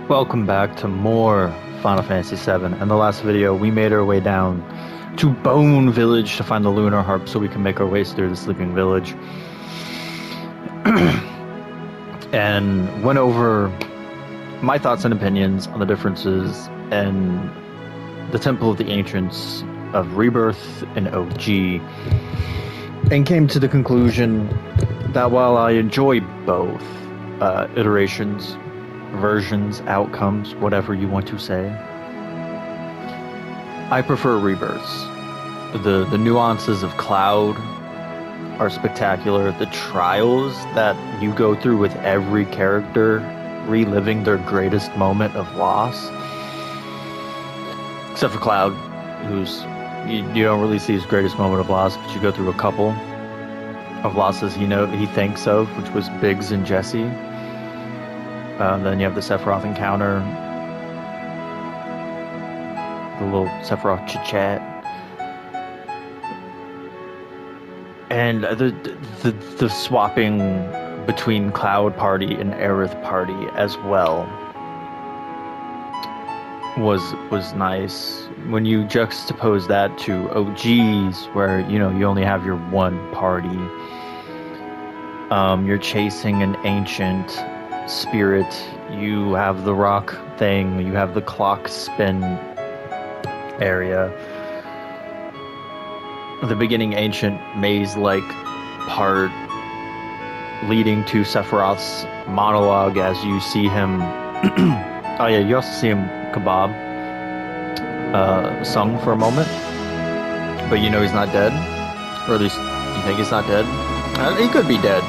Welcome back to more Final Fantasy VII. In the last video, we made our way down to Bone Village to find the Lunar Harp so we can make our way through the Sleeping Village. And went over my thoughts and opinions on the differences in the Temple of the Ancients of Rebirth and OG, and came to the conclusion that while I enjoy both iterations, versions, outcomes, whatever you want to say, I prefer Rebirths. The nuances of Cloud are spectacular. The trials that you go through with every character reliving their greatest moment of loss, except for Cloud, who's you don't really see his greatest moment of loss, but you go through a couple of losses he thinks of, which was Biggs and Jesse. Then you have the Sephiroth encounter, the little Sephiroth chit-chat, and the swapping between Cloud Party and Aerith Party as well was nice. When you juxtapose that to OGs, where you only have your one party, you're chasing an ancient spirit, you have the rock thing, you have the clock spin area, the beginning ancient maze-like part leading to Sephiroth's monologue as you see him oh yeah, you also see him Kebab sung for a moment, but he's not dead, or at least you think he's not dead. He could be dead.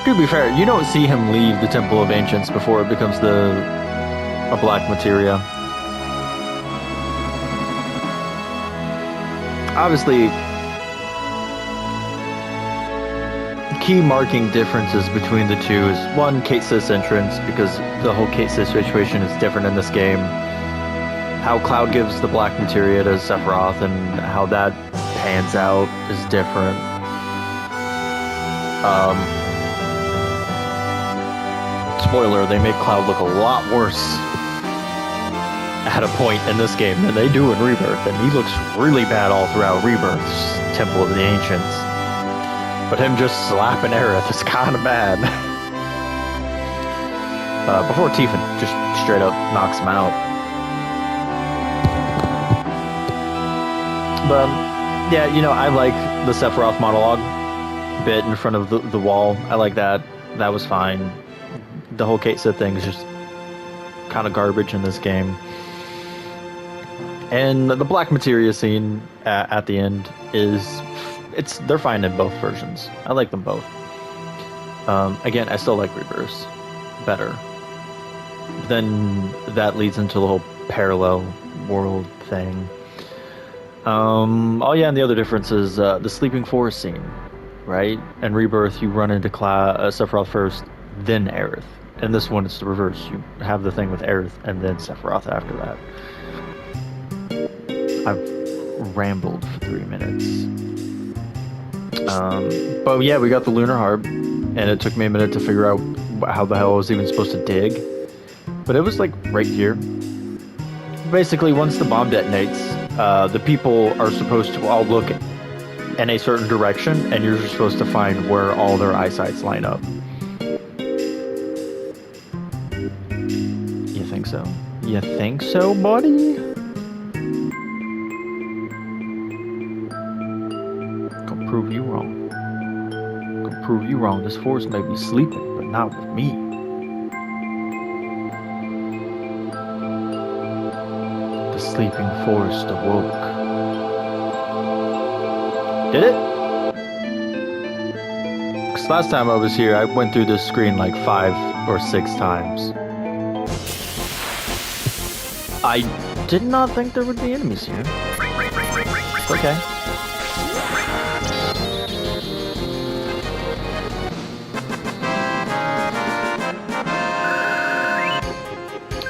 To be fair, you don't see him leave the Temple of Ancients before it becomes a black materia. Obviously, key marking differences between the two is one, Kate Sis entrance, because the whole Kate Sis situation is different in this game. How Cloud gives the black materia to Sephiroth and how that pans out is different. Spoiler, they make Cloud look a lot worse at a point in this game than they do in Rebirth, and he looks really bad all throughout Rebirth's Temple of the Ancients. But him just slapping Aerith is kind of bad. Before Tifa just straight up knocks him out. But yeah, I like the Sephiroth monologue bit in front of the wall. I like that. That was fine. The whole Kate Sith thing is just kind of garbage in this game. And the black materia scene at the end they're fine in both versions. I like them both. Again, I still like Rebirths better. Then that leads into the whole parallel world thing. Oh yeah, and the other difference is the Sleeping Forest scene, right? In Rebirth, you run into Sephiroth first, then Aerith. In this one, it's the reverse. You have the thing with Aerith, and then Sephiroth after that. I've rambled for 3 minutes. But yeah, we got the Lunar Harp, and it took me a minute to figure out how the hell I was even supposed to dig. But it was like right here. Basically, once the bomb detonates, the people are supposed to all look in a certain direction, and you're just supposed to find where all their eyesights line up. You think so? You think so, buddy? Gonna prove you wrong. Gonna prove you wrong. This forest may be sleeping, but not with me. The sleeping forest awoke. Did it? Because last time I was here, I went through this screen like 5 or 6 times. I did not think there would be enemies here. It's okay.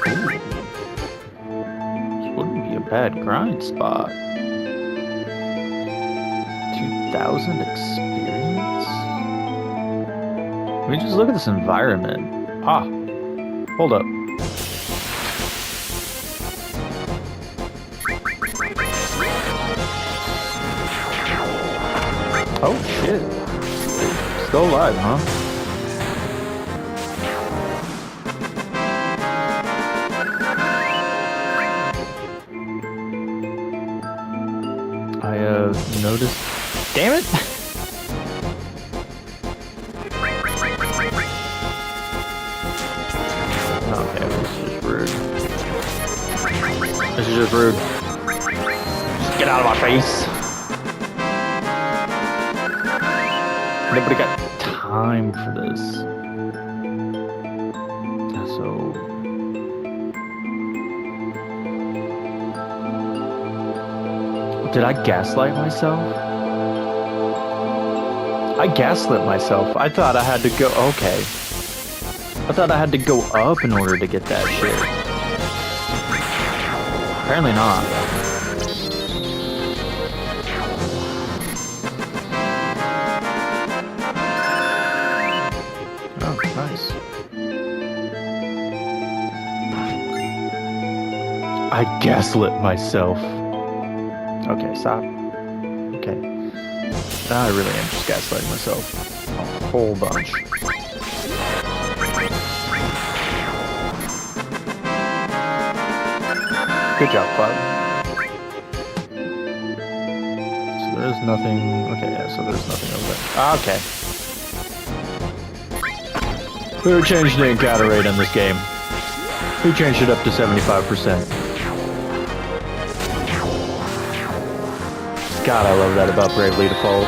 Ooh. This wouldn't be a bad grind spot. 2,000 experience? I mean, just look at this environment. Ah, Hold up. Oh shit. Still alive, huh? I noticed. Damn it! Okay, this is just rude. This is just rude. Just get out of my face. Nobody got time for this. So... Did I gaslight myself? I gaslit myself. I thought I had to go... Okay. I thought I had to go up in order to get that shit. Apparently not. Oh, nice. I gaslit myself. Okay, stop. Okay. I really am just gaslighting myself. A whole bunch. Good job, Cloud. So there's nothing... Okay, yeah, so there's nothing over there. Ah, okay. We changed the encounter rate in this game. We changed it up to 75%. God, I love that about Bravely Default.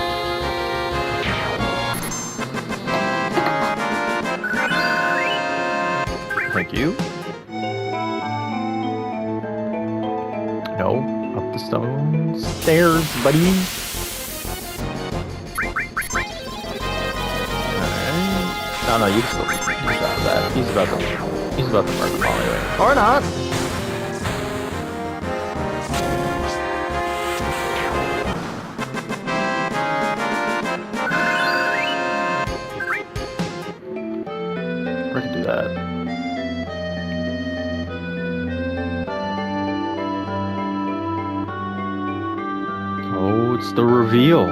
Thank you. No, up the stone stairs, buddy. Alright. No, you can still use that. He's about to murder him anyway. Or not. It's the reveal.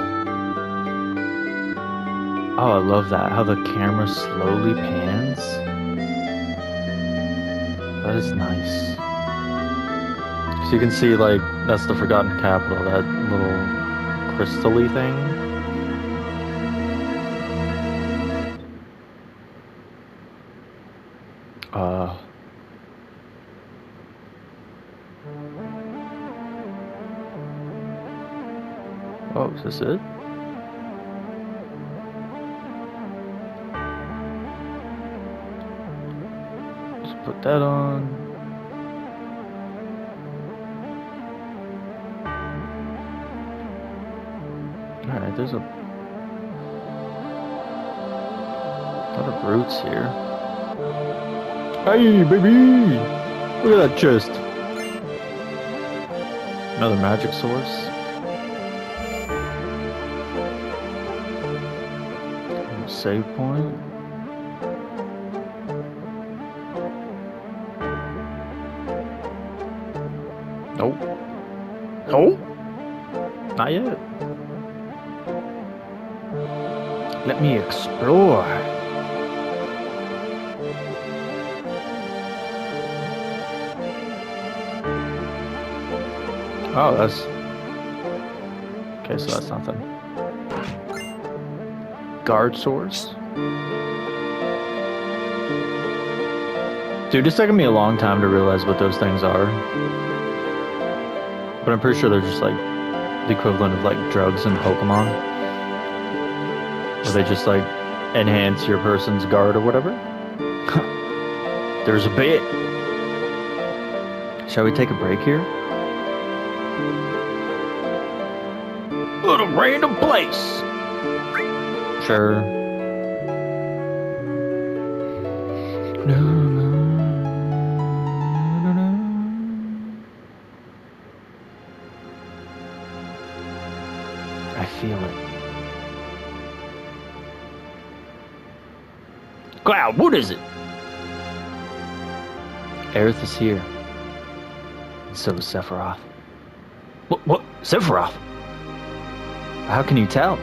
Oh, I love that. How the camera slowly pans. That is nice. So you can see, like, that's the Forgotten Capital, that little crystal-y thing. Oh, is this it? Just put that on. Alright, there's a lot of roots here. Hey, baby! Look at that chest. Another magic source. Save point. Nope. Nope. Not yet. Let me explore. Oh, that's... Okay, so that's nothing. Guard source. Dude, it's taken me a long time to realize what those things are. But I'm pretty sure they're just like the equivalent of like drugs in Pokemon. Where they just like enhance your person's guard or whatever. There's a bit. Shall we take a break here? What a random place! Sure. No, no, no, no. I feel it. Cloud, what is it? Aerith is here. And so is Sephiroth. What? Sephiroth? How can you tell?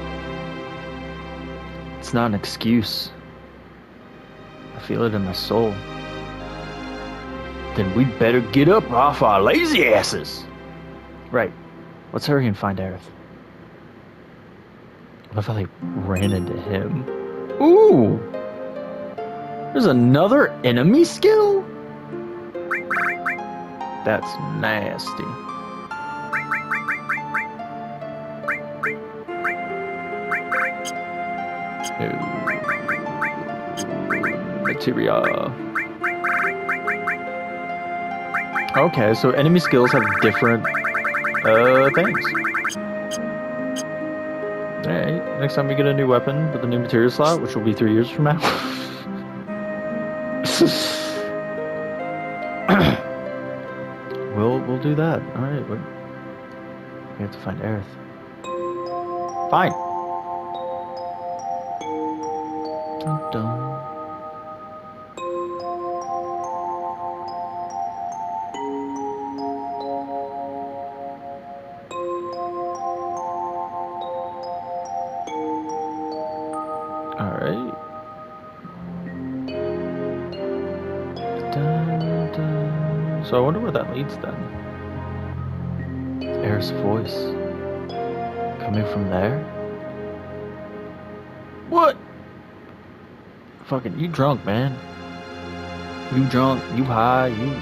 It's not an excuse. I feel it in my soul. Then we'd better get up off our lazy asses. Right. Let's hurry and find Aerith. I love how they ran into him. Ooh! There's another enemy skill? That's nasty. Materia. Okay, so enemy skills have different things. Alright, next time we get a new weapon with a new materia slot, which will be 3 years from now. We'll do that. Alright, we have to find Aerith. Fine. Dun, dun. Alright. So I wonder where that leads then. Aerith's voice. Coming from there? What? Fucking, you drunk, man. You drunk, you high, you...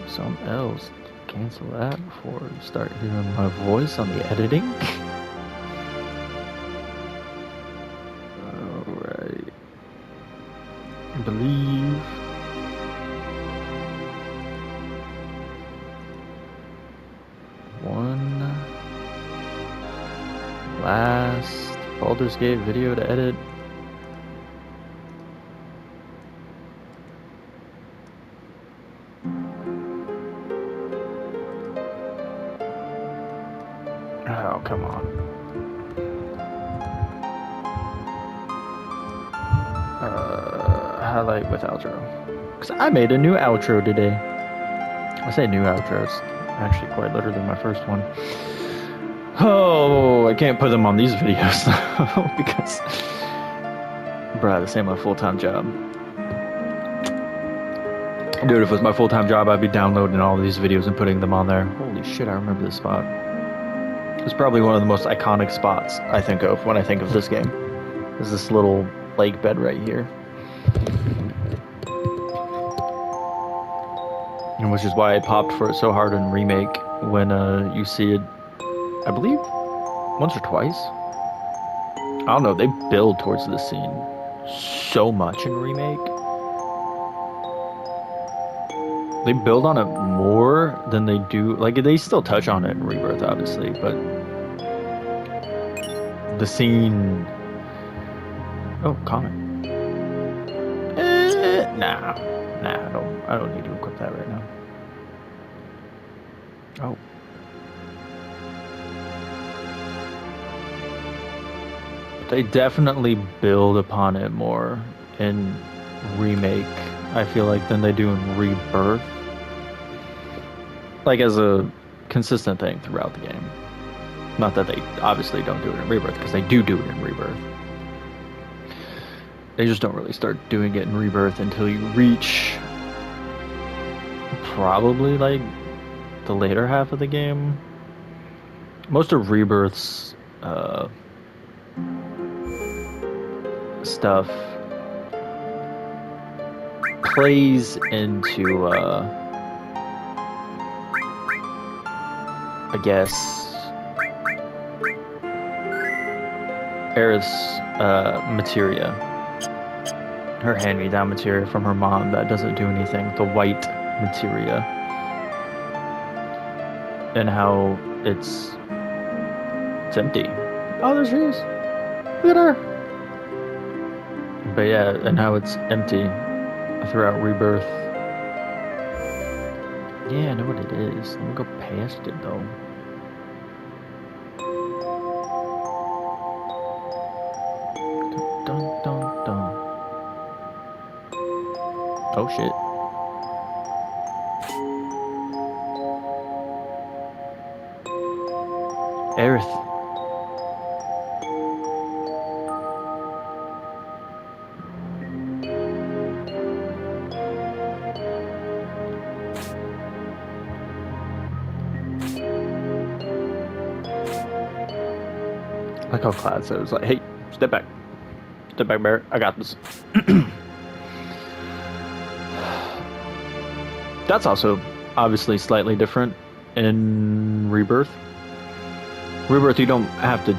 Something else. Cancel that before you start hearing my voice on the editing. Alright. I believe... one last Baldur's Gate video to edit. Oh, come on. Highlight with outro. Because I made a new outro today. I say new outro, it's actually quite literally my first one. Oh, I can't put them on these videos because, bruh, this ain't my full-time job. Dude, if it was my full-time job, I'd be downloading all of these videos and putting them on there. Holy shit, I remember this spot. It's probably one of the most iconic spots I think of when I think of this game. Is this little lake bed right here. And which is why I popped for it so hard in Remake when you see it, I believe, once or twice. I don't know, they build towards this scene so much in Remake. They build on it more than they do, like they still touch on it in Rebirth obviously, but the scene... Oh, comment. Nah, I don't need to equip that right now. Oh. They definitely build upon it more in Remake, I feel like, than they do in Rebirth. Like, as a consistent thing throughout the game. Not that they obviously don't do it in Rebirth, because they do it in Rebirth. They just don't really start doing it in Rebirth until you reach probably like the later half of the game. Most of Rebirth's stuff plays into I guess Aerith's materia. Her hand-me-down materia from her mom that doesn't do anything, the white materia, and how it's empty. Oh, there she is. Look at her. But yeah, and how it's empty throughout Rebirth. Yeah, I know what it is. Let me go past it though. Dun, dun, dun. Oh shit. Aerith. Like how Cloud said, it was like, hey, step back, Barrett. I got this. That's also obviously slightly different in Rebirth. Rebirth, you don't have to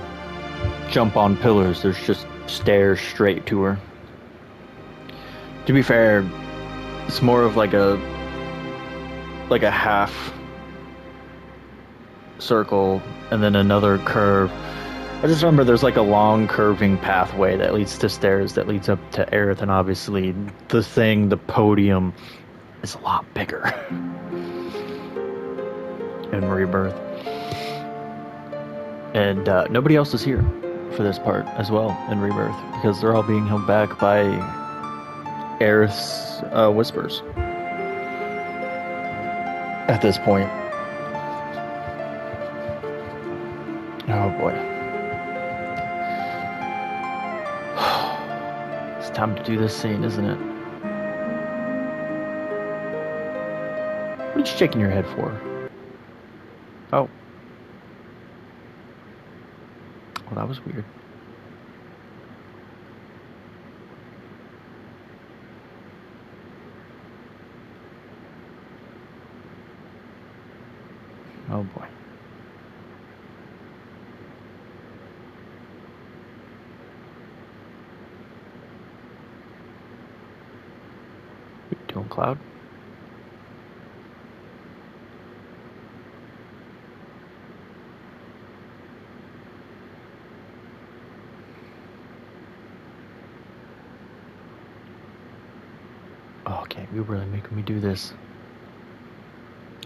jump on pillars. There's just stairs straight to her. To be fair, it's more of like a half circle and then another curve. I just remember there's like a long curving pathway that leads to stairs that leads up to Aerith, and obviously the podium is a lot bigger in Rebirth. And nobody else is here for this part as well in Rebirth, because they're all being held back by Aerith's whispers at this point. Oh boy. It's time to do this scene, isn't it? What are you shaking your head for? Oh. Well, that was weird. Oh boy. What are you doing, Cloud? Okay, you're really making me do this.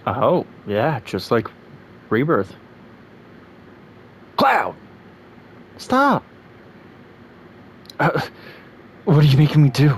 Oh, yeah, just like Rebirth. Cloud! Stop! What are you making me do?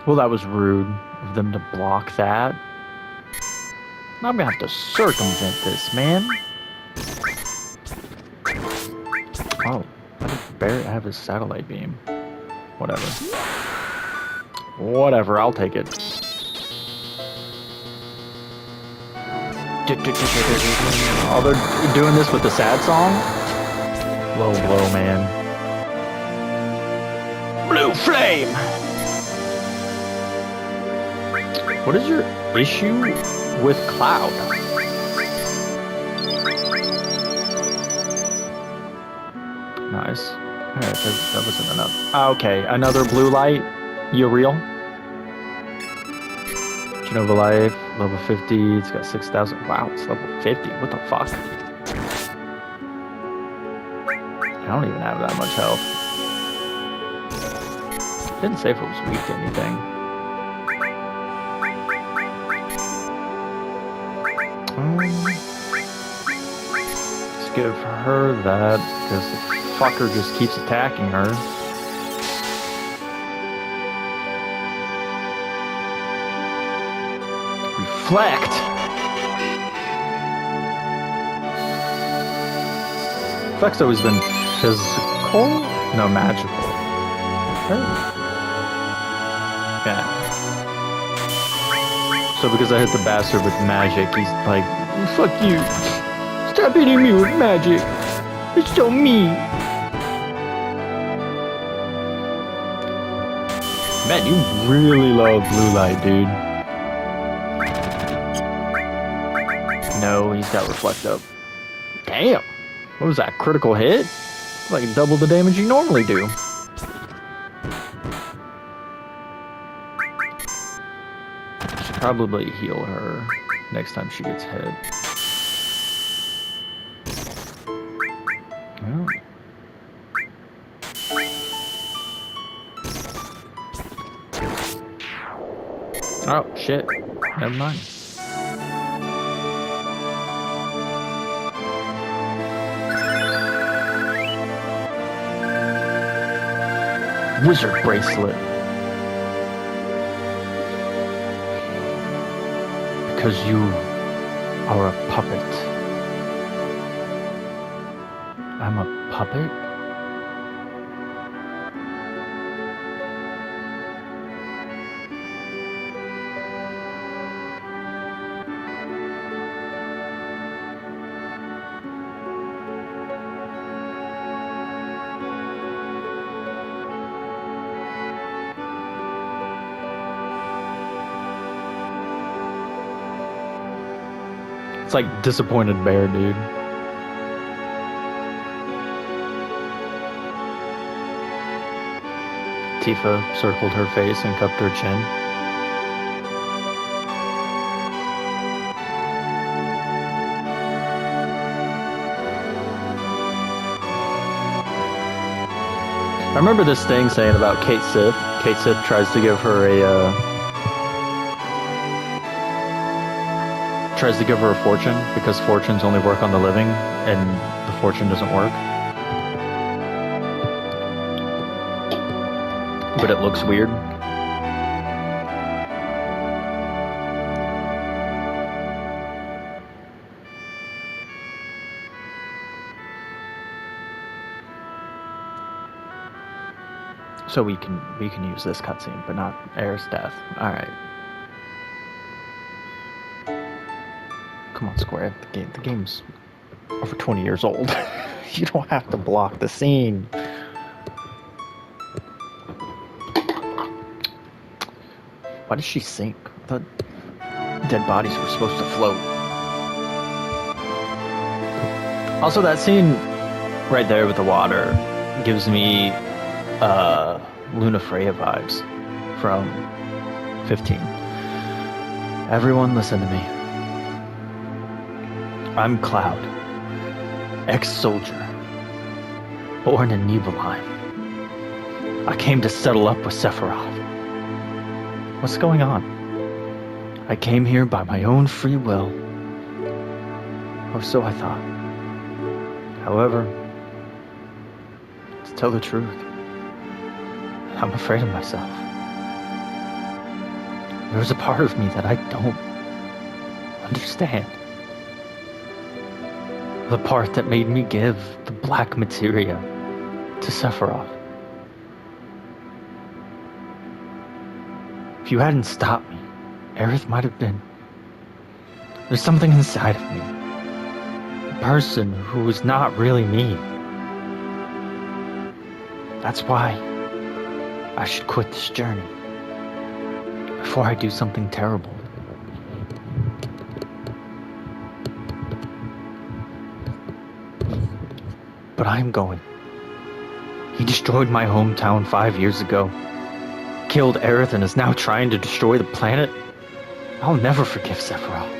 Well, that was rude of them to block that. I'm gonna have to circumvent this, man. Oh, I have his satellite beam. Whatever. Whatever, I'll take it. Oh, they're doing this with the sad song? Low blow, man. Blue flame! What is your issue with Cloud? Nice. Alright, that wasn't enough. Okay, another blue light. You real? Jenova-LIFE, level 50. It's got 6,000. Wow, it's level 50. What the fuck? I don't even have that much health. Didn't say if it was weak to anything. Let's give her that, because the fucker just keeps attacking her. Reflect! Reflect's always been physical? No, magical. Oh. Yeah. So because I hit the bastard with magic, he's like, fuck you. Stop hitting me with magic. It's so mean. Man, you really love blue light, dude. No, he's got reflect up. Damn. What was that? Critical hit? Like double the damage you normally do. Should probably heal her next time she gets hit. Oh, shit. Never mind. Wizard bracelet. Because you are a puppet. I'm a puppet? It's like disappointed bear, dude. Tifa circled her face and cupped her chin. I remember this thing saying about Kate Sith. Kate Sith tries to give her a fortune because fortunes only work on the living and the fortune doesn't work. But it looks weird. So we can use this cutscene, but not Aerith's death. All right. Come on, Square. The game's over 20 years old. You don't have to block the scene. Why does she sink? I thought dead bodies were supposed to float. Also, that scene right there with the water gives me Luna Freya vibes from 15. Everyone listen to me. I'm Cloud, ex-soldier, born in Nibelheim. I came to settle up with Sephiroth. What's going on? I came here by my own free will. Or so I thought. However, to tell the truth, I'm afraid of myself. There's a part of me that I don't understand. The part that made me give the black materia to Sephiroth. If you hadn't stopped me, Aerith might have been... There's something inside of me. A person who is not really me. That's why I should quit this journey before I do something terrible. But I'm going. He destroyed my hometown 5 years ago, killed Aerith, and is now trying to destroy the planet. I'll never forgive Sephiroth.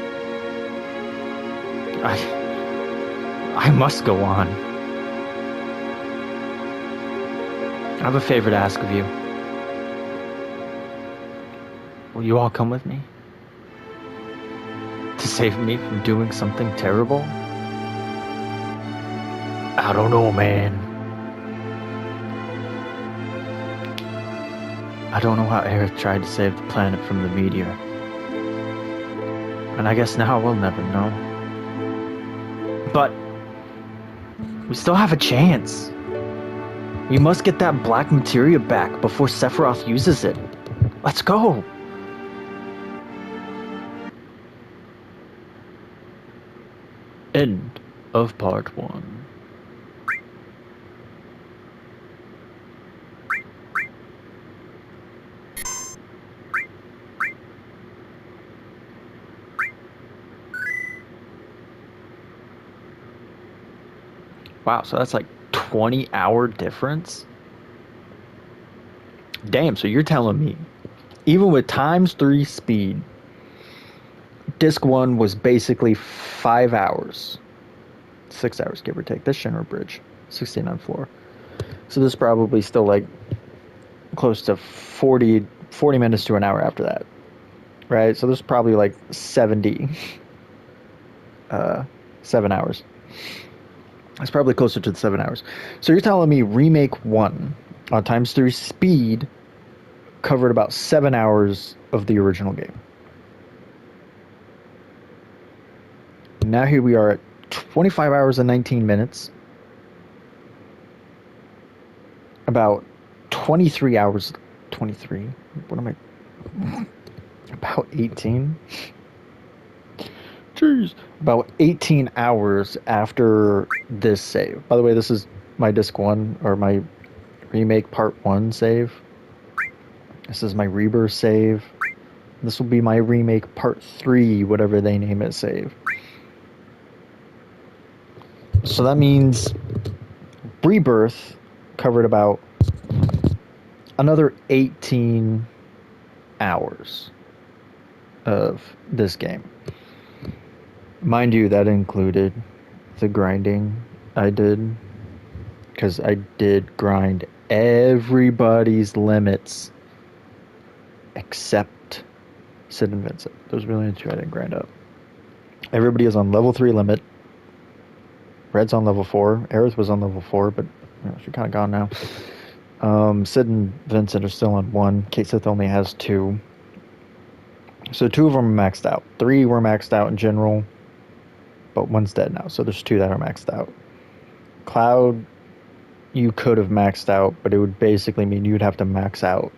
I must go on. I have a favor to ask of you. Will you all come with me? To save me from doing something terrible? I don't know, man. I don't know how Aerith tried to save the planet from the meteor. And I guess now we'll never know. But we still have a chance. We must get that black materia back before Sephiroth uses it. Let's go! End of part 1. Wow, so that's like 20-hour difference? Damn, so you're telling me, even with ×3 speed, Disc 1 was basically 5 hours. 6 hours, give or take. This Shinra Bridge, 69 floor. So this is probably still like close to 40 minutes to an hour after that. Right? So this is probably like 7 hours. It's probably closer to the 7 hours. So you're telling me Remake 1 on ×3 speed covered about 7 hours of the original game. Now here we are at 25 hours and 19 minutes. About 23 hours... 23? What am I... About 18? Jeez. About 18 hours after this save. By the way, this is my Disc 1, or my Remake Part 1 save. This is my Rebirth save. This will be my Remake Part 3, whatever they name it, save. So that means Rebirth covered about another 18 hours of this game. Mind you, that included the grinding I did, because I did grind everybody's limits except Sid and Vincent. Those were the only two I didn't grind up. Everybody is on level 3 limit. Red's on level 4. Aerith was on level 4, but she's kind of gone now. Sid and Vincent are still on 1. Kate Sith only has 2. So 2 of them are maxed out. 3 were maxed out in general, but 1's dead now. So there's 2 that are maxed out. Cloud, you could have maxed out, but it would basically mean you'd have to max out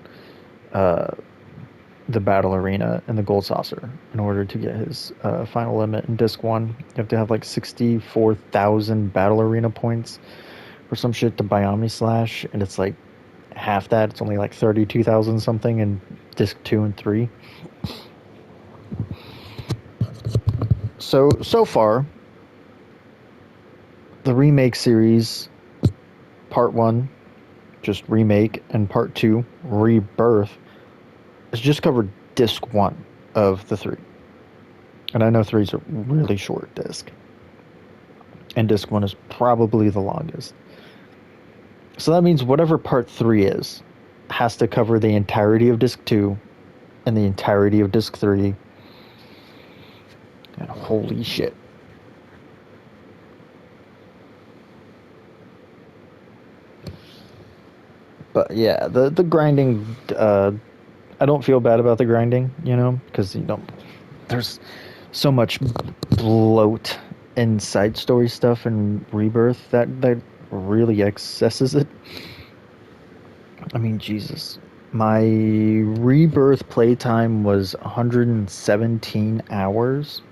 the battle arena and the gold saucer in order to get his final limit in Disc 1. You have to have like 64,000 battle arena points or some shit to buy Omni Slash, and it's like half that. It's only like 32,000 something in Disc 2 and 3. So far, the Remake series, Part 1, just Remake, and Part 2, Rebirth, has just covered Disc 1 of the 3. And I know 3 is a really short disc. And Disc 1 is probably the longest. So that means whatever Part 3 is, has to cover the entirety of Disc 2 and the entirety of Disc 3. And holy shit. But yeah, the grinding I don't feel bad about the grinding, because there's so much bloat and side story stuff and Rebirth that really excesses it. I mean, Jesus. My Rebirth playtime was 117 hours.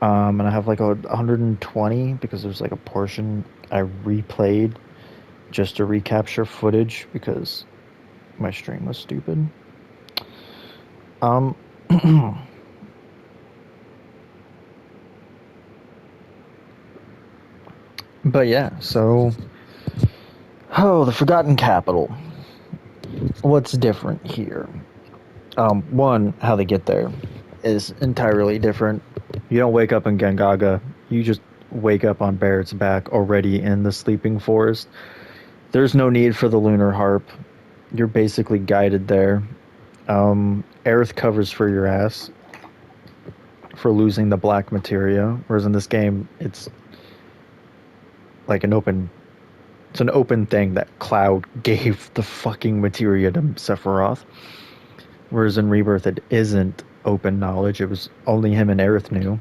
And I have like 120 because there's like a portion I replayed just to recapture footage because my stream was stupid. But yeah, so the Forgotten Capital. What's different here? One, how they get there is entirely different. You don't wake up in Gangaga. You just wake up on Barrett's back already in the sleeping forest. There's no need for the lunar harp. You're basically guided there. Aerith covers for your ass for losing the black materia, whereas in this game it's like an open thing that Cloud gave the fucking materia to Sephiroth. Whereas in Rebirth it isn't open knowledge, it was only him and Aerith knew.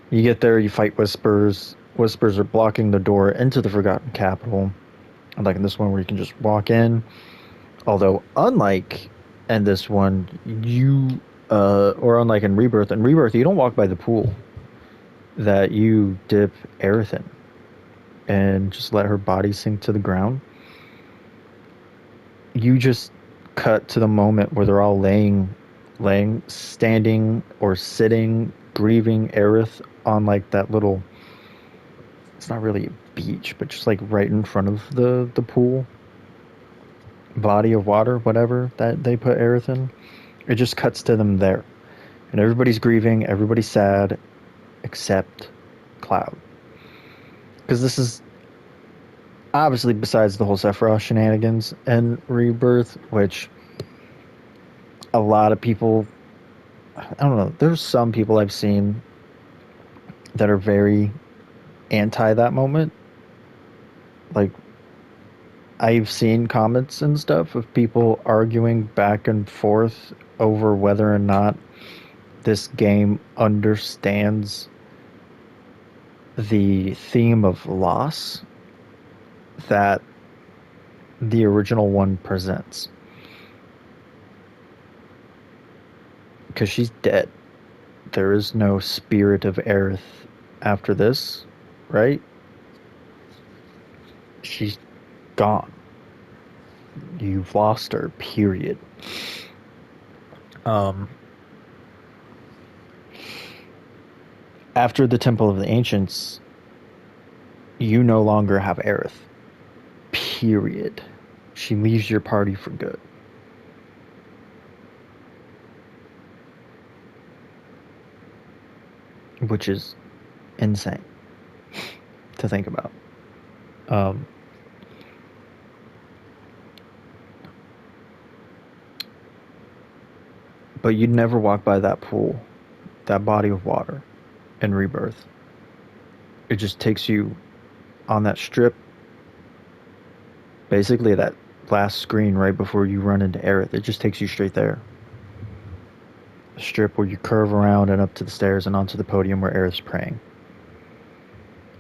You get there, you fight Whispers. Whispers are blocking the door into the Forgotten Capital. Like in this one where you can just walk in. Although, unlike in this one, or unlike in Rebirth, you don't walk by the pool that you dip Aerith in and just let her body sink to the ground. You just cut to the moment where they're all laying, standing or sitting, grieving Aerith on like that little, it's not really a beach, but just like right in front of the pool. Body of water, whatever, that they put Aerith in. It just cuts to them there. And everybody's grieving, everybody's sad, except Cloud. Because this is obviously besides the whole Sephiroth shenanigans and Rebirth, which a lot of people, I don't know, there's some people I've seen that are very anti that moment. Like, I've seen comments and stuff of people arguing back and forth over whether or not this game understands the theme of loss that the original one presents. Because she's dead. There is no spirit of Aerith after this, right? She's gone. You've lost her, period. After the Temple of the Ancients, you no longer have Aerith. Period. She leaves your party for good. Which is insane to think about. But you'd never walk by that pool, that body of water in Rebirth. It just takes you on that strip, basically that last screen right before you run into Aerith. It just takes you straight there. A strip where you curve around and up to the stairs and onto the podium where Aerith's praying.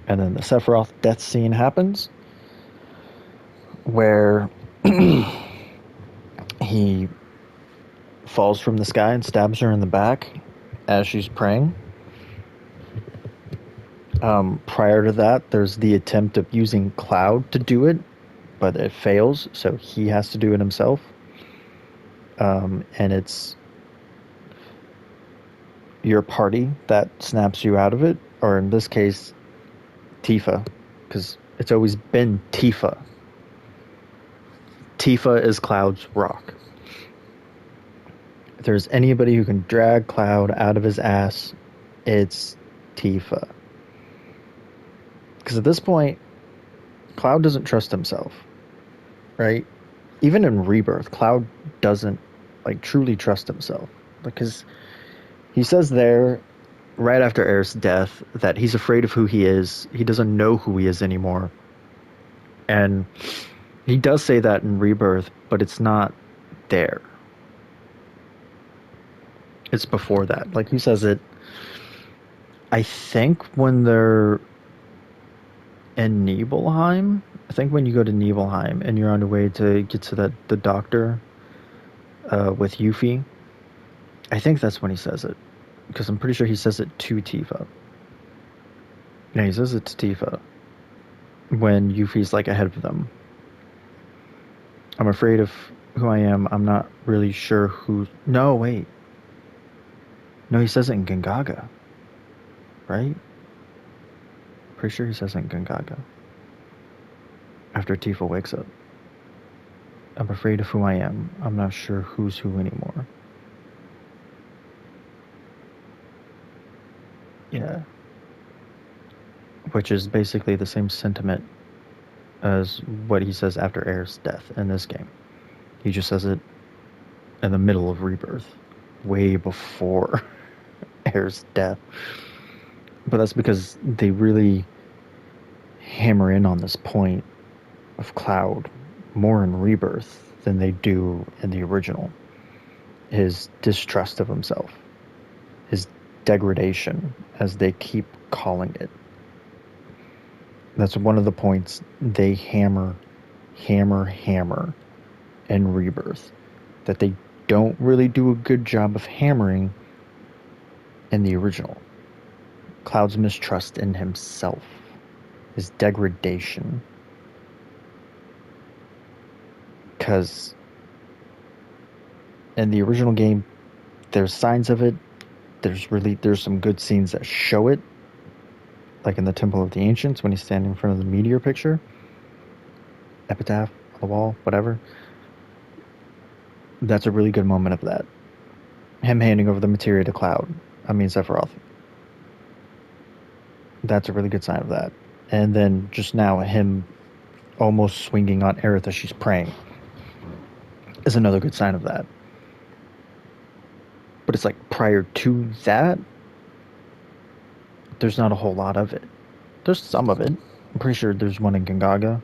And then the Sephiroth death scene happens, where he falls from the sky and stabs her in the back as she's praying. Prior to that, there's the attempt of using Cloud to do it, but it fails, so he has to do it himself. And it's your party that snaps you out of it, or in this case, Tifa, because it's always been Tifa. Tifa is Cloud's rock. If there's anybody who can drag Cloud out of his ass, it's Tifa. Because at this point, Cloud doesn't trust himself, right? Even in Rebirth, Cloud doesn't truly trust himself, because he says there, right after Aerith's death, that he's afraid of who he is. He doesn't know who he is anymore. And He does say that in Rebirth, but it's not there. It's before that. Like, he says it, I think, when they're in Nibelheim. I think when you go to Nibelheim and you're on your way to get to the doctor with Yuffie, I think that's when he says it. Because I'm pretty sure he says it to Tifa. Yeah, he says it to Tifa when Yuffie's like ahead of them. I'm afraid of who I am. I'm not really sure who. No, wait. No, he says it in Gongaga. Right? Pretty sure he says it in Gongaga. After Tifa wakes up. I'm afraid of who I am. I'm not sure who's who anymore. Yeah. Which is basically the same sentiment as what he says after Aerith's death in this game. He just says it in the middle of Rebirth, way before Aerith's death. But that's because they really hammer in on this point of Cloud more in Rebirth than they do in the original. His distrust of himself, his degradation, as they keep calling it. That's one of the points they hammer in Rebirth that they don't really do a good job of hammering in the original. Cloud's mistrust in himself, his degradation. Because in the original game, there's signs of it. There's some good scenes that show it. Like in the Temple of the Ancients, when he's standing in front of the meteor picture. Epitaph on the wall, whatever. That's a really good moment of that. Him handing over the materia to Sephiroth. That's a really good sign of that. And then just now, him almost swinging on Aerith as she's praying is another good sign of that. But it's like prior to that, there's not a whole lot of it. There's some of it. I'm pretty sure there's one in Gongaga.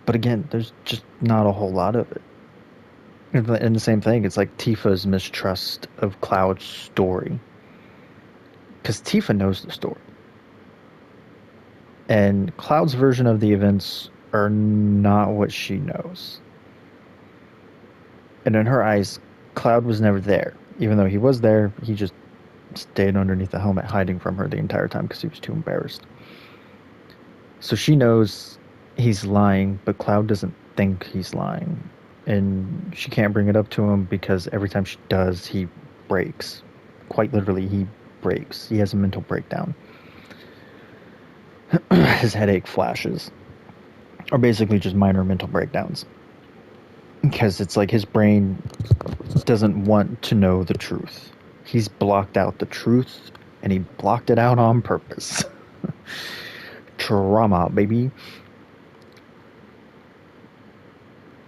But again, there's just not a whole lot of it. And the same thing, it's like Tifa's mistrust of Cloud's story. Because Tifa knows the story. And Cloud's version of the events are not what she knows. And in her eyes, Cloud was never there. Even though he was there, he just stayed underneath the helmet hiding from her the entire time because he was too embarrassed. So she knows he's lying, but Cloud doesn't think he's lying. And she can't bring it up to him because every time she does, he breaks. Quite literally, he breaks. He has a mental breakdown. His headache flashes. Or basically just minor mental breakdowns. Because it's like his brain doesn't want to know the truth. He's blocked out the truth, and he blocked it out on purpose. Trauma, baby.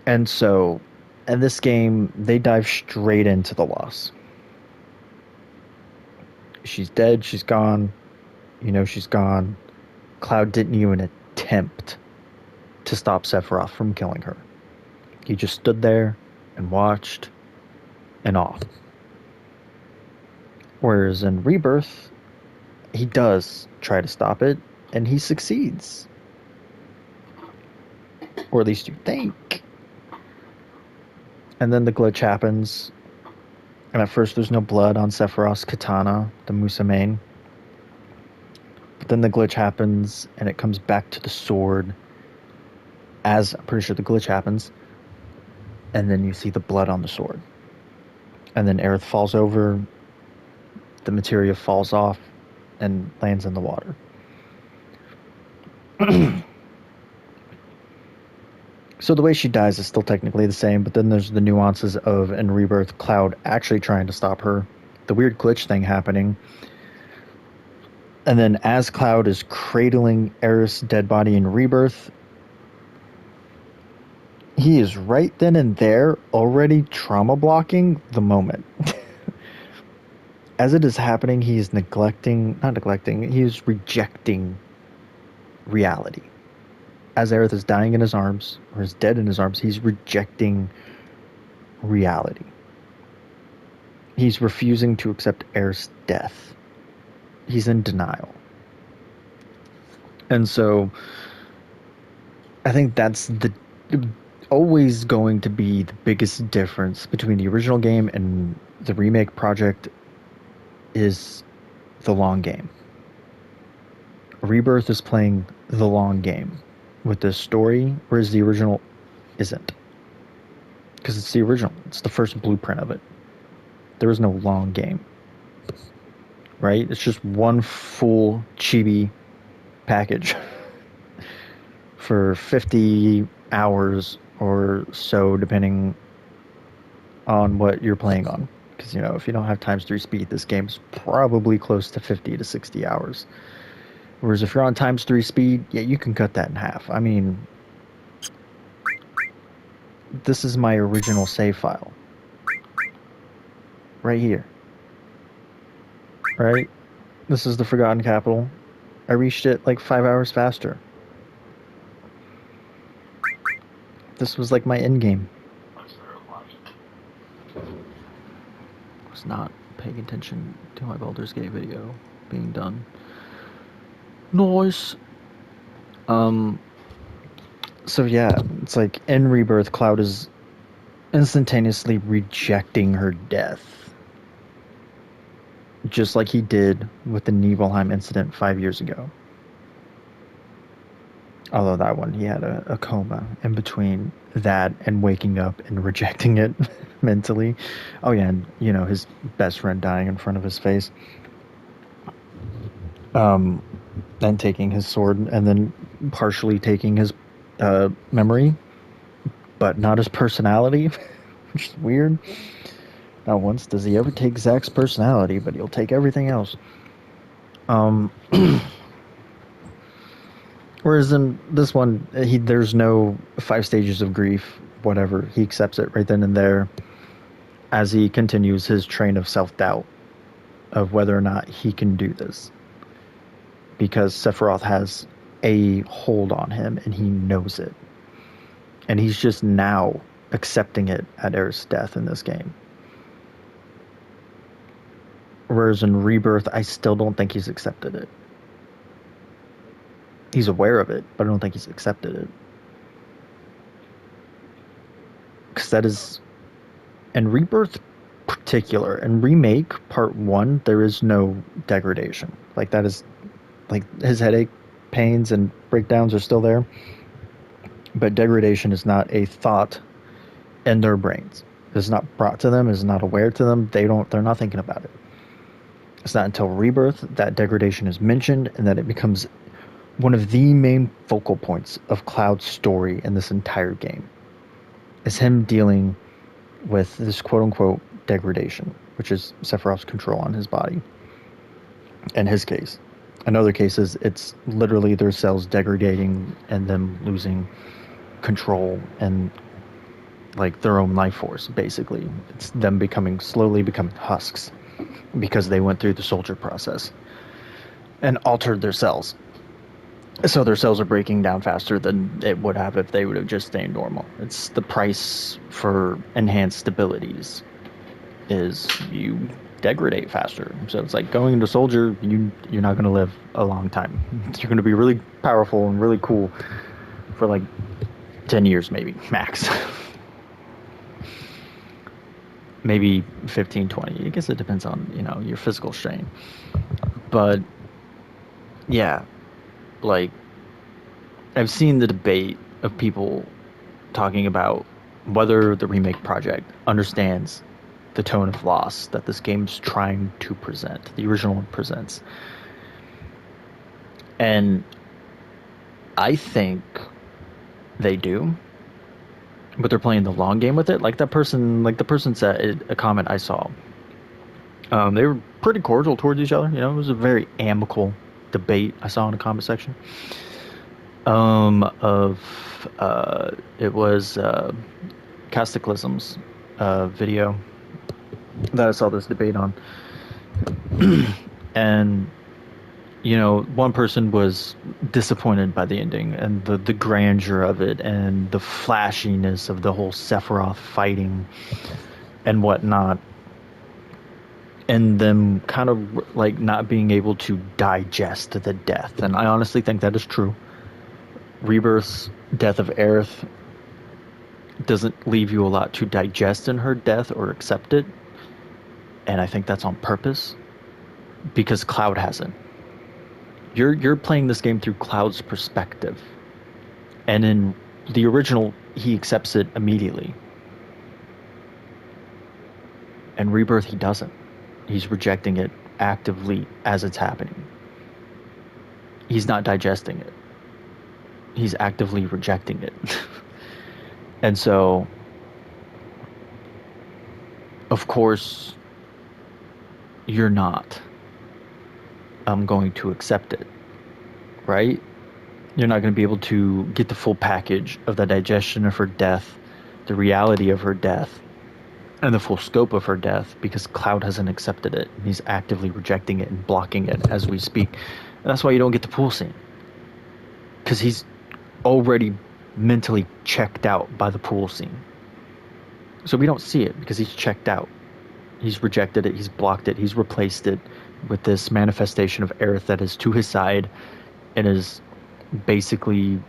And so, in this game, they dive straight into the loss. She's dead, she's gone. You know she's gone. Cloud didn't even attempt to stop Sephiroth from killing her. He just stood there and watched and off. Whereas in Rebirth, he does try to stop it, and he succeeds. Or at least you think. And then the glitch happens, and at first there's no blood on Sephiroth's katana, the Musamane. But then the glitch happens, and it comes back to the sword, as I'm pretty sure the glitch happens, and then you see the blood on the sword. And then Aerith falls over, the materia falls off, and lands in the water. So the way she dies is still technically the same, but then there's the nuances of, in Rebirth, Cloud actually trying to stop her, the weird glitch thing happening, and then as Cloud is cradling Aerith's dead body in Rebirth, he is right then and there already trauma blocking the moment. As it is happening, he is he is rejecting reality. As Aerith is dying in his arms, or is dead in his arms, he's rejecting reality. He's refusing to accept Aerith's death. He's in denial. And so I think that's always going to be the biggest difference between the original game and the remake project is the long game. Rebirth is playing the long game with this story, whereas the original isn't. Because it's the original. It's the first blueprint of it. There is no long game. Right? It's just one full chibi package for 50 hours or so, depending on what you're playing on. Because, you know, if you don't have ×3 speed, this game's probably close to 50 to 60 hours. Whereas if you're on ×3 speed, yeah, you can cut that in half. I mean, this is my original save file. Right here. Right? This is the Forgotten Capital. I reached it like 5 hours faster. This was like my end game. I was not paying attention to my Baldur's Gate video being done. Noise. So yeah, it's like in Rebirth, Cloud is instantaneously rejecting her death. Just like he did with the Nibelheim incident 5 years ago. Although that one, he had a coma in between that and waking up and rejecting it mentally. Oh yeah, and you know, his best friend dying in front of his face. Then taking his sword and then partially taking his memory, but not his personality, which is weird. Not once does he ever take Zack's personality, but he'll take everything else. Whereas in this one, there's no 5 stages of grief, whatever. He accepts it right then and there as he continues his train of self-doubt of whether or not he can do this. Because Sephiroth has a hold on him, and he knows it. And he's just now accepting it at Aerith's death in this game. Whereas in Rebirth, I still don't think he's accepted it. He's aware of it, but I don't think he's accepted it. Because that is... In Rebirth particular, and Remake Part 1, there is no degradation. Like, that is... Like, his headache, pains, and breakdowns are still there. But degradation is not a thought in their brains. It's not brought to them. It's not aware to them. They're not thinking about it. It's not until Rebirth that degradation is mentioned and that it becomes one of the main focal points of Cloud's story in this entire game. Is him dealing with this quote-unquote degradation, which is Sephiroth's control on his body. In his case. In other cases, it's literally their cells degrading and them losing control and like their own life force, basically. It's them slowly becoming husks because they went through the soldier process and altered their cells. So their cells are breaking down faster than it would have if they would have just stayed normal. It's the price for enhanced abilities is you degrade faster. So it's like going into soldier, you're not going to live a long time. You're going to be really powerful and really cool for like 10 years maybe, max. Maybe 15, 20. I guess it depends on, you know, your physical strain. But yeah, like I've seen the debate of people talking about whether the remake project understands the tone of loss that this game's trying to present, the original one presents. And I think they do, but they're playing the long game with it. Like the person said, a comment I saw, they were pretty cordial towards each other. You know, it was a very amicable debate I saw in the comment section. It was Cataclysm's video that I saw this debate on. And one person was disappointed by the ending and the grandeur of it and the flashiness of the whole Sephiroth fighting and whatnot, and them kind of like not being able to digest the death. And I honestly think that is true. Rebirth's death of Aerith doesn't leave you a lot to digest in her death or accept it, and I think that's on purpose because Cloud hasn't. You're playing this game through Cloud's perspective, and in the original, he accepts it immediately. And Rebirth, he doesn't. He's rejecting it actively as it's happening. He's not digesting it. He's actively rejecting it. And so, of course, you're not going to accept it, right? You're not going to be able to get the full package of the digestion of her death, the reality of her death, and the full scope of her death because Cloud hasn't accepted it. He's actively rejecting it and blocking it as we speak. And that's why you don't get the pool scene. Because he's already mentally checked out by the pool scene. So we don't see it because he's checked out. He's rejected it, he's blocked it, he's replaced it with this manifestation of Aerith that is to his side and is basically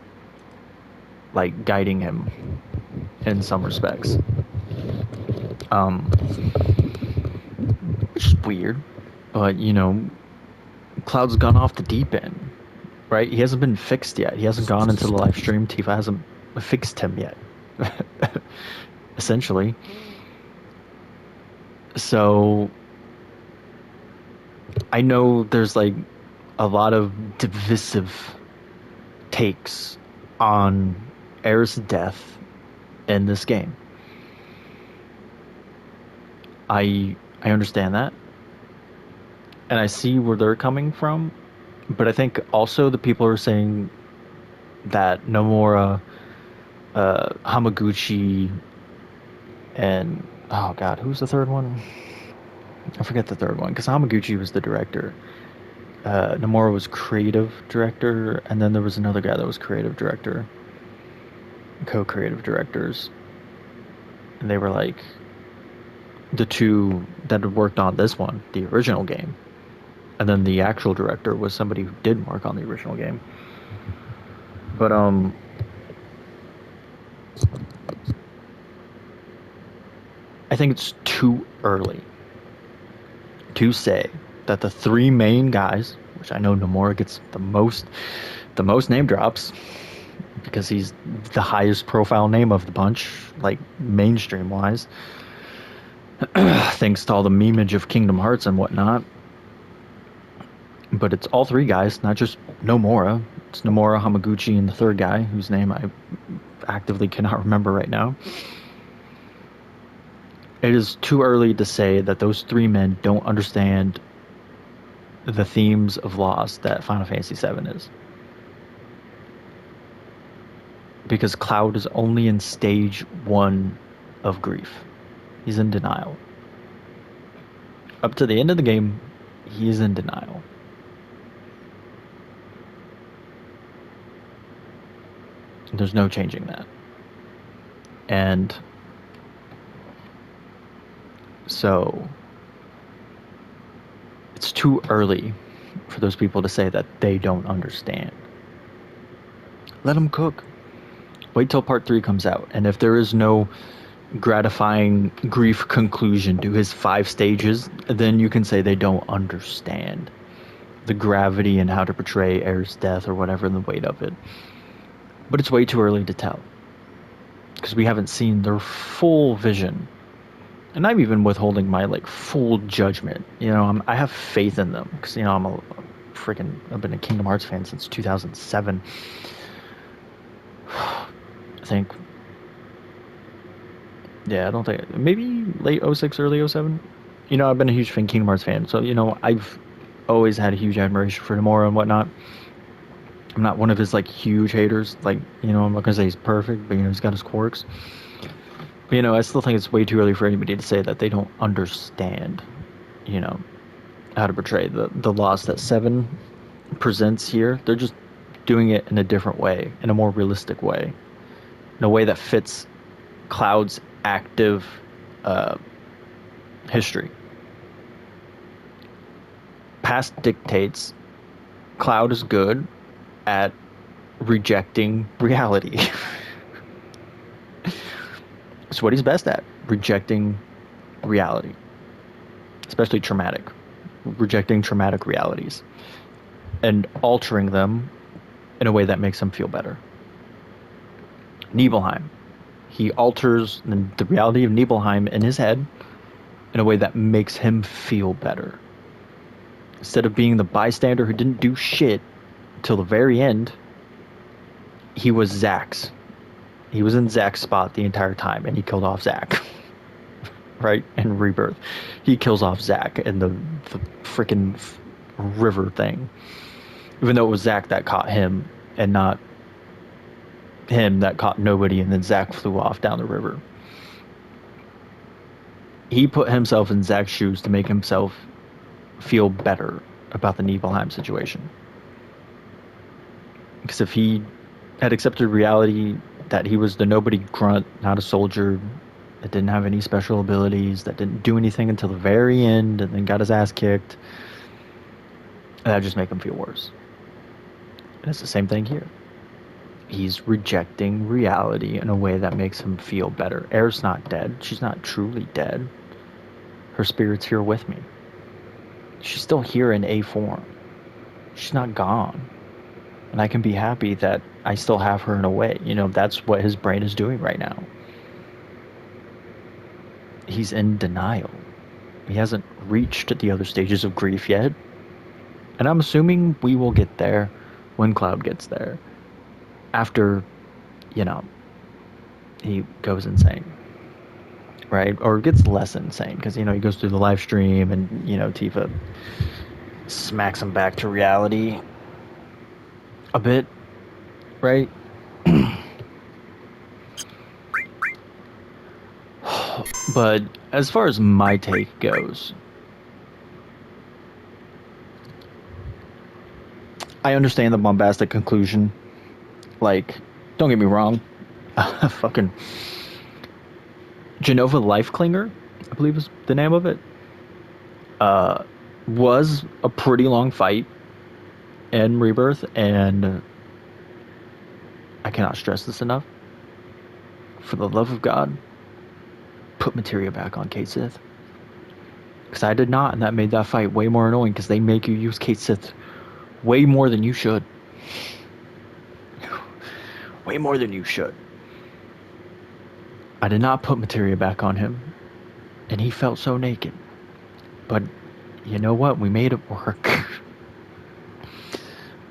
like guiding him in some respects. Which is weird, but Cloud's gone off the deep end, right? He hasn't been fixed yet. He hasn't gone into the live stream. Tifa hasn't fixed him yet, essentially. So I know there's like a lot of divisive takes on Aerith's death in this game. I understand that, and I see where they're coming from, but I think also the people are saying that Nomura, Hamaguchi, and oh god, who's the third one? I forget the third one because Hamaguchi was the director. Nomura was creative director, and then there was another guy that was creative director, co-creative directors, and they were like the two that had worked on this one, the original game, and then the actual director was somebody who did work on the original game. But I think it's too early to say that the three main guys, which I know Nomura gets the most name drops because he's the highest profile name of the bunch, like mainstream wise, thanks to all the memeage of Kingdom Hearts and whatnot. But it's all three guys, not just Nomura. It's Nomura, Hamaguchi, and the third guy, whose name I actively cannot remember right now. It is too early to say that those three men don't understand the themes of loss that Final Fantasy VII is. Because Cloud is only in stage 1 of grief. He's in denial. Up to the end of the game, he is in denial. There's no changing that. And so it's too early for those people to say that they don't understand. Let them cook. Wait till part 3 comes out. And if there is no gratifying grief conclusion to his 5 stages, then you can say they don't understand the gravity and how to portray Aerith's death or whatever and the weight of it. But it's way too early to tell because we haven't seen their full vision. And I'm even withholding my full judgment. I have faith in them because I've been a Kingdom Hearts fan since 2007. I think. Yeah, I don't think maybe late 06, early 07. I've been a huge Kingdom Hearts fan, so I've always had a huge admiration for Nomura and whatnot. I'm not one of his huge haters. I'm not gonna say he's perfect, but he's got his quirks. But I still think it's way too early for anybody to say that they don't understand, how to portray the loss that 7 presents here, they're just doing it in a different way, in a more realistic way, in a way that fits Cloud's active uh, history. Past dictates Cloud is good at rejecting reality. It's what he's best at, rejecting reality, especially rejecting traumatic realities and altering them in a way that makes him feel better. Nibelheim. He alters the reality of Nibelheim in his head in a way that makes him feel better. Instead of being the bystander who didn't do shit till the very end, he was Zack's. He was in Zack's spot the entire time, and he killed off Zack. Right? In Rebirth. He kills off Zack in the freaking river thing. Even though it was Zack that caught him, and not him that caught nobody, and then Zack flew off down the river. He put himself in Zack's shoes to make himself feel better about the Nibelheim situation. Because if he had accepted reality that he was the nobody grunt, not a soldier, that didn't have any special abilities, that didn't do anything until the very end, and then got his ass kicked, that would just make him feel worse. And it's the same thing here. He's rejecting reality in a way that makes him feel better. Aerith's not dead. She's not truly dead. Her spirit's here with me. She's still here in a form. She's not gone. And I can be happy that I still have her in a way. You know, that's what his brain is doing right now. He's in denial. He hasn't reached the other stages of grief yet. And I'm assuming we will get there when Cloud gets there. After, you know, he goes insane. Right? Or gets less insane. Because, you know, he goes through the live stream and, you know, Tifa smacks him back to reality a bit. Right? But as far as my take goes, I understand the bombastic conclusion. Like, don't get me wrong, fucking Jenova-LIFE Clinger, I believe is the name of it, was a pretty long fight in Rebirth, and I cannot stress this enough. For the love of God, put materia back on Kate Sith. Because I did not, and that made that fight way more annoying, because they make you use Kate Sith way more than you should. Way more than you should. I did not put materia back on him, and he felt so naked. But you know what? We made it work.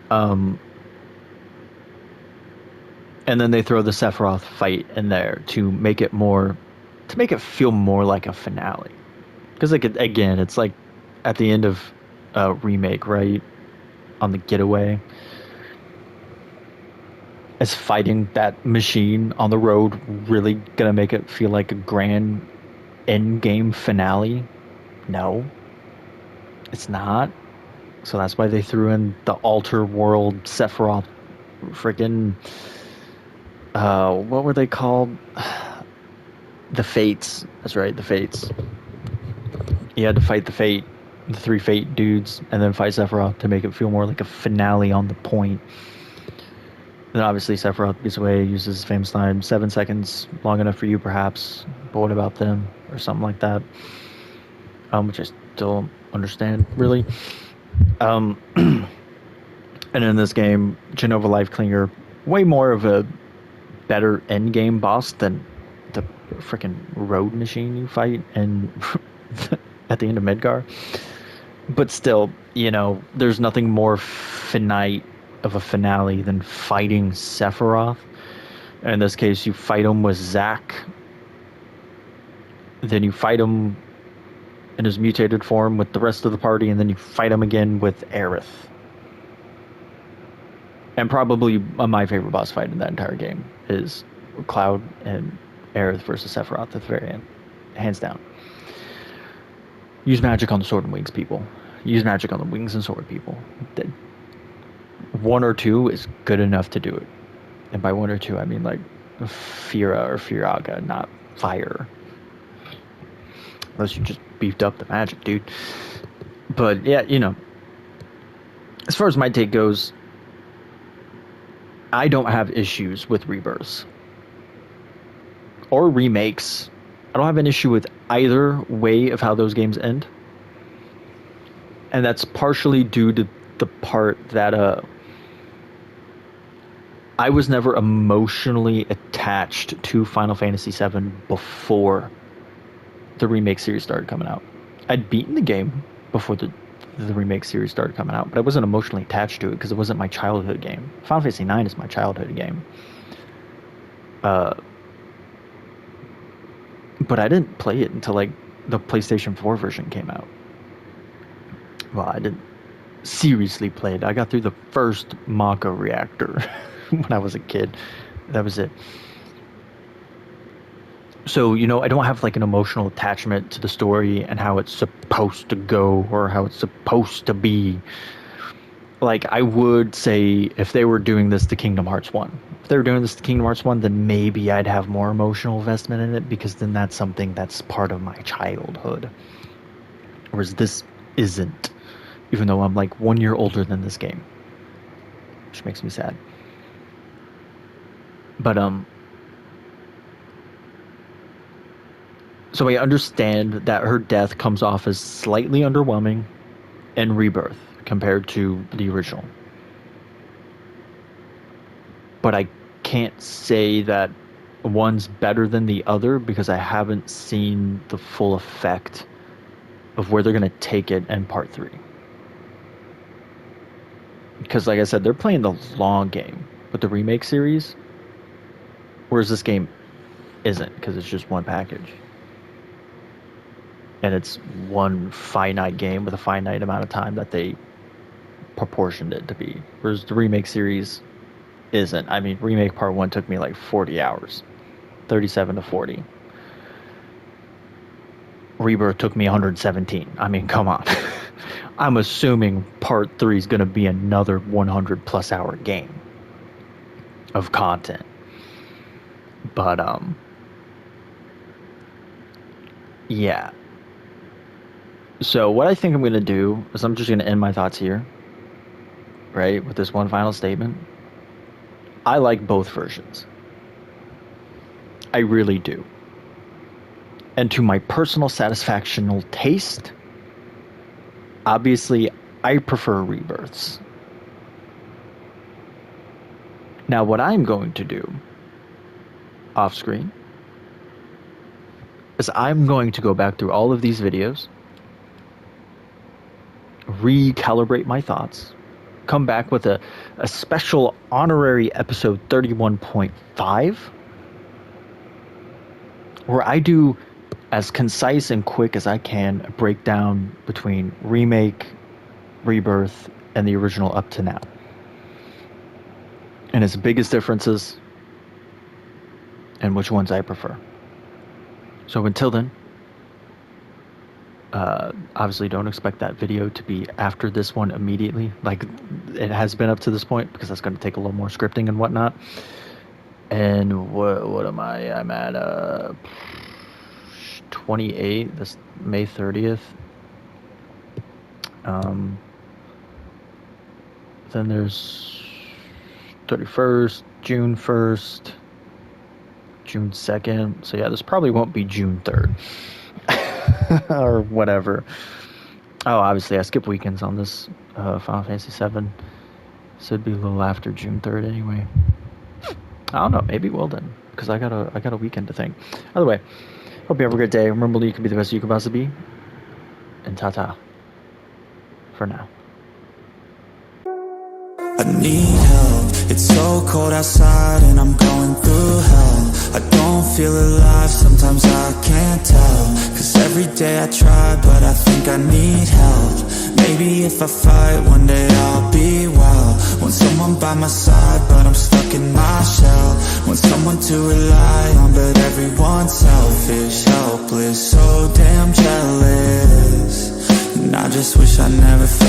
And then they throw the Sephiroth fight in there to make it feel more like a finale. Because again, it's like at the end of a remake, right? On the getaway. Is fighting that machine on the road really gonna make it feel like a grand end game finale? No. It's not. So that's why they threw in the Alter World Sephiroth freaking what were they called? The Fates. That's right, the Fates. You had to fight the three Fate dudes, and then fight Sephiroth to make it feel more like a finale on the point. Then obviously Sephiroth gets away, uses his famous line, 7 seconds, long enough for you perhaps, but what about them? Or something like that. Which I still don't understand, really. And in this game, Jenova-LIFE Clinger, way more of a better endgame boss than the freaking road machine you fight and at the end of Midgar. But still, you know, there's nothing more finite of a finale than fighting Sephiroth. In this case, you fight him with Zack. Then you fight him in his mutated form with the rest of the party, and then you fight him again with Aerith. And probably my favorite boss fight in that entire game is Cloud and Aerith versus Sephiroth at the very end. Hands down. Use magic on the sword and wings, people. Use magic on the wings and sword, people. 1 or 2 is good enough to do it. And by 1 or 2, I mean like Fira or Firaga, not fire. Unless you just beefed up the magic, dude. But yeah, you know, as far as my take goes, I don't have issues with rebirths or remakes. I don't have an issue with either way of how those games end. And that's partially due to the part that I was never emotionally attached to Final Fantasy VII before the remake series started coming out. I'd beaten the game before the remake series started coming out, but I wasn't emotionally attached to it because it wasn't my childhood game. Final Fantasy IX is my childhood game. But I didn't play it until like the PlayStation 4 version came out. Well, I didn't seriously play it. I got through the first Mako reactor when I was a kid. That was it. So, you know, I don't have like an emotional attachment to the story and how it's supposed to go or how it's supposed to be. Like, I would say if they were doing this to Kingdom Hearts 1. If they were doing this to Kingdom Hearts 1, then maybe I'd have more emotional investment in it because then that's something that's part of my childhood. Whereas this isn't. Even though I'm like 1 year older than this game. Which makes me sad. But, so I understand that her death comes off as slightly underwhelming in Rebirth compared to the original. But I can't say that one's better than the other because I haven't seen the full effect of where they're going to take it in Part 3. Because, like I said, they're playing the long game with the remake series, whereas this game isn't, because it's just one package. And it's one finite game with a finite amount of time that they proportioned it to be. Whereas the remake series isn't. I mean, remake Part 1 took me like 40 hours. 37 to 40. Rebirth took me 117. I mean, come on. I'm assuming Part 3 is going to be another 100 plus hour game of content. But, yeah. So what I think I'm going to do is I'm just going to end my thoughts here, right, with this one final statement. I like both versions. I really do. And to my personal satisfactional taste, obviously, I prefer Rebirths. Now, what I'm going to do off screen is I'm going to go back through all of these videos, recalibrate my thoughts, come back with a special honorary episode 31.5, where I do as concise and quick as I can a breakdown between remake, Rebirth, and the original up to now. And its biggest differences and which ones I prefer. So until then, obviously don't expect that video to be after this one immediately, like it has been up to this point, because that's going to take a little more scripting and whatnot. And what am I? I'm at 28, this May 30th. Then there's 31st, June 1st, June 2nd. So yeah, this probably won't be June 3rd. Or whatever. Oh, obviously I skip weekends on this Final Fantasy VII. So it'd be a little after June 3rd anyway. I don't know, maybe it will then, because I got a weekend to think. Either way, hope you have a great day. Remember, you can be the best you can possibly be. And ta-ta. For now. I need help, it's so cold outside and I'm going through hell. I don't feel alive, sometimes I can't tell. Cause every day I try, but I think I need help. Maybe if I fight, one day I'll be well. Want someone by my side, but I'm stuck in my shell. Want someone to rely on, but everyone's selfish. Helpless, so damn jealous. And I just wish I never felt